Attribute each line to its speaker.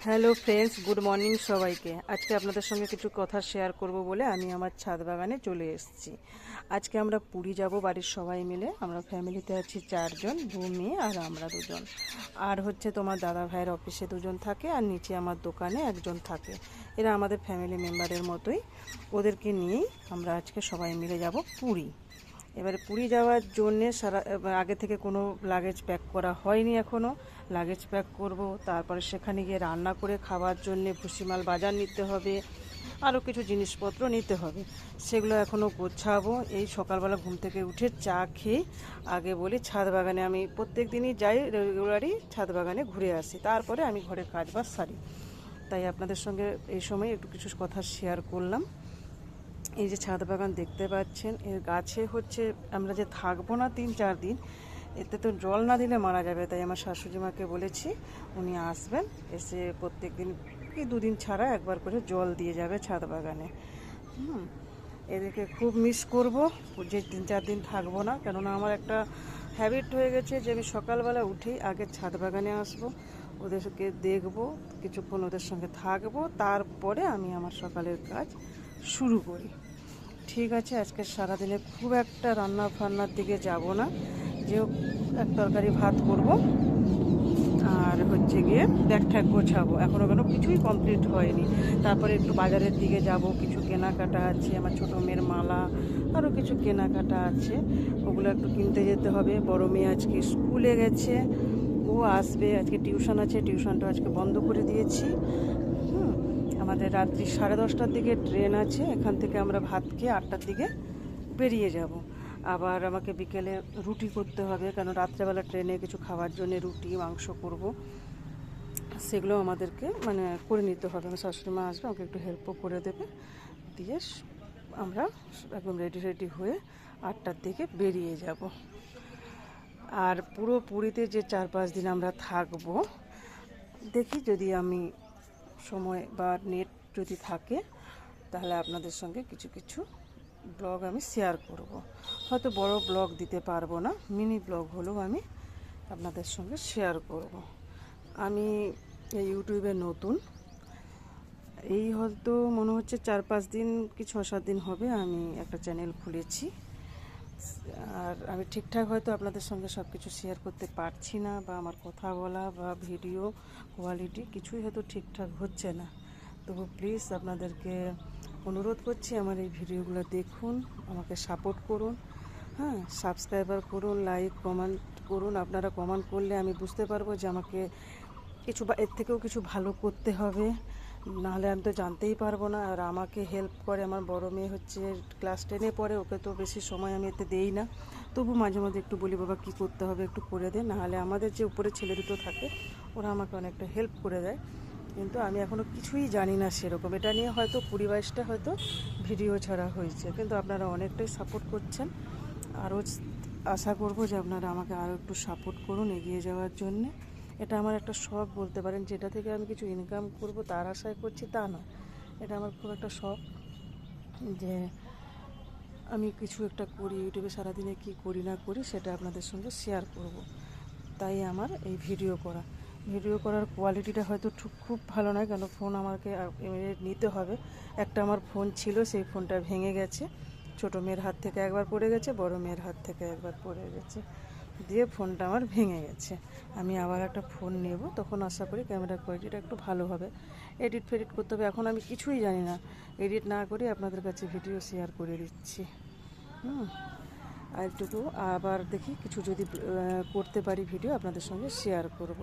Speaker 1: Hello friends, good morning সবাইকে। আজকে আপনাদের সঙ্গে কিছু কথা শেয়ার করব বলে আমি আমার ছাদ বাগানে চলে এসেছি। আজকে আমরা পুরী যাব বাড়ির সবাই মিলে। আমরা ফ্যামিলিতে আছি 4 জন, 2 মেয়ে আর আমরা 2 জন। আর হচ্ছে তোমার দাদা ভাইয়ের অফিসে 2 জন থাকে, আর নিচে আমার দোকানে 1 জন থাকে। এরা আমাদের ফ্যামিলি মেম্বারের মতোই। ওদেরকে নিয়েই আমরা আজকে সবাই মিলে যাব পুরী। এবারে পুরী যাওয়ার জন্যে আগে থেকে কোনো লাগেজ প্যাক করা হয়নি এখনও। লাগেজ প্যাক করব, তারপরে সেখানে গিয়ে রান্না করে খাওয়ার জন্যে ভুসিমাল বাজার নিতে হবে, আরও কিছু জিনিসপত্র নিতে হবে। সেগুলো এখনও গোছাবো। এই সকালবেলা ঘুম থেকে উঠে চা খেয়ে আগে বলি ছাদ বাগানে, আমি প্রত্যেক দিনই যাই, রেগুলারই ছাদ বাগানে ঘুরে আসি, তারপরে আমি ঘরের কাজবাজ সারি। তাই আপনাদের সঙ্গে এই সময় একটু কিছু কথা শেয়ার করলাম। এই যে ছাদ বাগান দেখতে পাচ্ছেন, এর গাছে হচ্ছে আমরা যে থাকবো না 3-4 দিন, এতে তো জল না দিলে মারা যাবে। তাই আমার শাশুড়ি মাকে বলেছি উনি আসবেন, এসে প্রত্যেক দিন কি 2 দিন ছাড়া একবার করে জল দিয়ে যাবে ছাদ বাগানে। এদেরকে খুব মিস করব যে 3-4 দিন থাকবো না, কেননা আমার একটা হ্যাবিট হয়ে গেছে যে আমি সকালবেলা উঠেই আগে ছাদ বাগানে আসবো, ওদেরকে দেখবো, কিছুক্ষণ ওদের সঙ্গে থাকবো, তারপরে আমি আমার সকালের কাজ শুরু করি। ঠিক আছে, আজকে সারাদিনে খুব একটা রান্না ফান্নার দিকে যাব না, যে এক তরকারি ভাত করব আর হচ্ছে গিয়ে ব্যাগ ঠ্যাগ গোছাবো। এখনও কেন কিছুই কমপ্লিট হয়নি। তারপরে একটু বাজারের দিকে যাব, কিছু কেনাকাটা আছে, আমার ছোটো মেয়ের মালা, আরও কিছু কেনাকাটা আছে, ওগুলো একটু কিনতে যেতে হবে। বড় মেয়ে আজকে স্কুলে গেছে, ও আসবে। আজকে টিউশন আছে, টিউশনটা আজকে বন্ধ করে দিয়েছি। আমাদের রাত্রি 10:30টার দিকে ট্রেন আছে, এখান থেকে আমরা ভাত খেয়ে 8টার দিকে বেরিয়ে যাব। আবার আমাকে বিকেলে রুটি করতে হবে, কারণ রাত্রেবেলা ট্রেনে কিছু খাওয়ার জন্য রুটি মাংস করব, সেগুলো আমাদেরকে করে নিতে হবে। আমার শাশুড়ি মা আসবে, আমাকে একটু হেল্পও করে দেবে, দিয়ে আমরা একদম রেডি হয়ে 8টার দিকে বেরিয়ে যাব। আর পুরো পুরীতে যে 4-5 দিন আমরা থাকবো, দেখি যদি আমি সময় বা নেট যদি থাকে তাহলে আপনাদের সঙ্গে কিছু কিছু ব্লগ আমি শেয়ার করব। হয়তো বড় ব্লগ দিতে পারবো না, মিনি ব্লগ হলেও আমি আপনাদের সঙ্গে শেয়ার করব। আমি এই ইউটিউবে নতুন, এই হয়তো মনে হচ্ছে 4-5 দিন কি 6-7 দিন হবে আমি একটা চ্যানেল খুলেছি। আর আমি ঠিকঠাক হয়তো আপনাদের সঙ্গে সব কিছু শেয়ার করতে পারছি না, বা আমার কথা বলা বা ভিডিও কোয়ালিটি কিছুই হয়তো ঠিকঠাক হচ্ছে না। তবু প্লিজ আপনাদেরকে অনুরোধ করছি, আমার এই ভিডিওগুলো দেখুন, আমাকে সাপোর্ট করুন। সাবস্ক্রাইবার করুন, লাইক কমেন্ট করুন। আপনারা কমেন্ট করলে আমি বুঝতে পারবো যে আমাকে কিছু বা এর থেকেও কিছু ভালো করতে হবে, নাহলে আমি তো জানতেই পারবো না। আর আমাকে হেল্প করে আমার বড় মেয়ে, হচ্ছে ক্লাস 10-এ পড়ে, ওকে তো বেশি সময় আমি এতে দেই না, তবু মাঝে মাঝে একটু বলি বাবা কী করতে হবে একটু করে দে, নাহলে আমাদের যে উপরে ছেলে দুটো থাকে ওরা আমাকে অনেকটা হেল্প করে দেয়। কিন্তু আমি এখনও কিছুই জানি না সেরকম। এটা নিয়ে হয়তো 20-22টা হয়তো ভিডিও ছাড়া হয়েছে, কিন্তু আপনারা অনেকটাই সাপোর্ট করছেন। আরও আশা করব যে আপনারা আমাকে আরও একটু সাপোর্ট করুন এগিয়ে যাওয়ার জন্যে। এটা আমার একটা শখ বলতে পারেন, যেটা থেকে আমি কিছু ইনকাম করব তার আশায় করছি তা নয়। এটা আমার খুব একটা শখ যে আমি কিছু একটা করি, ইউটিউবে সারাদিনে কি করি না করি সেটা আপনাদের সঙ্গে শেয়ার করব। তাই আমার এই ভিডিও করার কোয়ালিটিটা হয়তো খুব ভালো নয়, কেন ফোন আমাকে নিতে হবে। একটা আমার ফোন ছিল, সেই ফোনটা ভেঙে গেছে, ছোটো মেয়ের হাত থেকে একবার পড়ে গেছে, বড় মেয়ের হাত থেকে একবার পড়ে গেছে, দিয়ে ফোনটা আমার ভেঙে গেছে। আমি আবার একটা ফোন নেব, তখন আশা করি ক্যামেরা কোয়ালিটিটা একটু ভালো হবে। এডিট ফেডিট করতে হবে, এখন আমি কিছুই জানি না। এডিট না করে আপনাদের কাছে ভিডিও শেয়ার করে দিচ্ছি। আর একটুকু আবার দেখি কিছু যদি করতে পারি ভিডিও আপনাদের সঙ্গে শেয়ার করব।